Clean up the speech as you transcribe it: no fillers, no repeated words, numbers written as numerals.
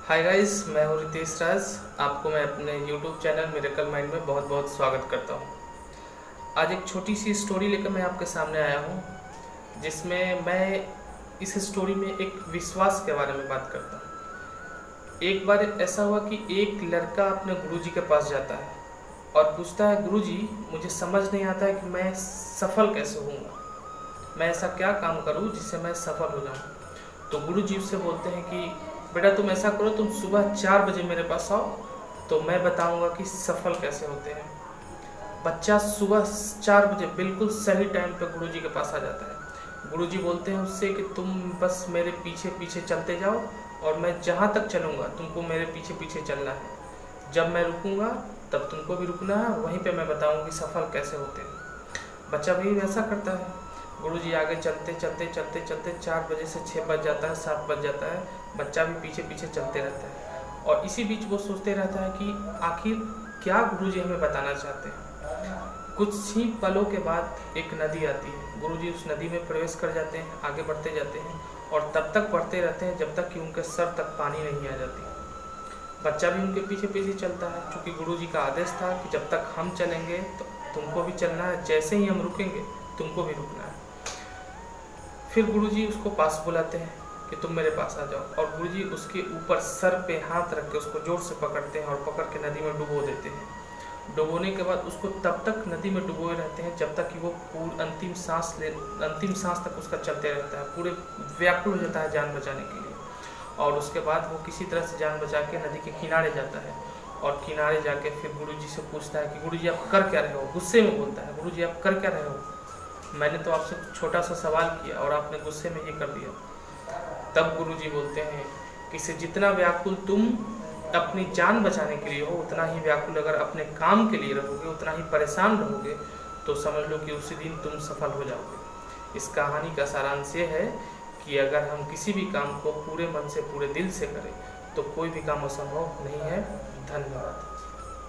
Hi guys, मैं हूँ रितेश राज। आपको मैं अपने यूट्यूब चैनल मिरेकल माइंड में बहुत बहुत स्वागत करता हूँ। आज एक छोटी सी स्टोरी लेकर मैं आपके सामने आया हूँ, जिसमें मैं इस स्टोरी में एक विश्वास के बारे में बात करता हूँ। एक बार ऐसा हुआ कि एक लड़का अपने गुरुजी के पास जाता है और पूछता है, गुरुजी मुझे समझ नहीं आता है कि मैं सफल कैसे होऊंगा, मैं ऐसा क्या काम करूँ जिससे मैं सफल हो जाऊँ। तो गुरुजी उससे बोलते हैं कि बेटा तुम ऐसा करो, तुम सुबह 4 बजे मेरे पास आओ तो मैं बताऊंगा कि सफल कैसे होते हैं। बच्चा सुबह 4 बजे बिल्कुल सही टाइम पे गुरुजी के पास आ जाता है। गुरुजी बोलते हैं उससे कि तुम बस मेरे पीछे पीछे चलते जाओ और मैं जहाँ तक चलूँगा तुमको मेरे पीछे पीछे चलना है। जब मैं रुकूँगा तब तुमको भी रुकना है, वहीं पे मैं बताऊँगी सफल कैसे होते हैं। बच्चा भी वैसा करता है। गुरुजी आगे चलते चलते चलते चलते 4 बजे से 6 बज जाता है, 7 बज जाता है। बच्चा भी पीछे पीछे चलते रहता है और इसी बीच वो सोचते रहता है कि आखिर क्या गुरुजी हमें बताना चाहते हैं। कुछ ही पलों के बाद एक नदी आती है। गुरुजी उस नदी में प्रवेश कर जाते हैं, आगे बढ़ते जाते हैं और तब तक बढ़ते रहते हैं जब तक कि उनके सर तक पानी नहीं आ जाती। बच्चा भी उनके पीछे पीछे चलता है, क्योंकि गुरुजी का आदेश था कि जब तक हम चलेंगे तो तुमको भी चलना है, जैसे ही हम रुकेंगे तुमको भी रुकना है। फिर गुरुजी उसको पास बुलाते हैं कि तुम मेरे पास आ जाओ, और गुरुजी उसके ऊपर सर पे हाथ रख के उसको जोर से पकड़ते हैं और पकड़ के नदी में डुबो देते हैं। डुबोने के बाद उसको तब तक नदी में डुबोए रहते हैं जब तक कि वो अंतिम सांस तक उसका चलते रहता है, पूरे व्याकुल हो जाता है जान बचाने के लिए। और उसके बाद वो किसी तरह से जान बचा के नदी के किनारे जाता है और किनारे जाके फिर गुरुजी से पूछता है कि गुरुजी आप कर क्या रहे हो। गुस्से में बोलता है, गुरुजी आप कर क्या रहे हो, मैंने तो आपसे छोटा सा सवाल किया और आपने गुस्से में ये कर दिया। तब गुरुजी बोलते हैं कि से जितना व्याकुल तुम अपनी जान बचाने के लिए हो, उतना ही व्याकुल अगर अपने काम के लिए रहोगे, उतना ही परेशान रहोगे, तो समझ लो कि उसी दिन तुम सफल हो जाओगे। इस कहानी का सारांश ये है कि अगर हम किसी भी काम को पूरे मन से पूरे दिल से करें तो कोई भी काम असंभव नहीं है। धन्यवाद।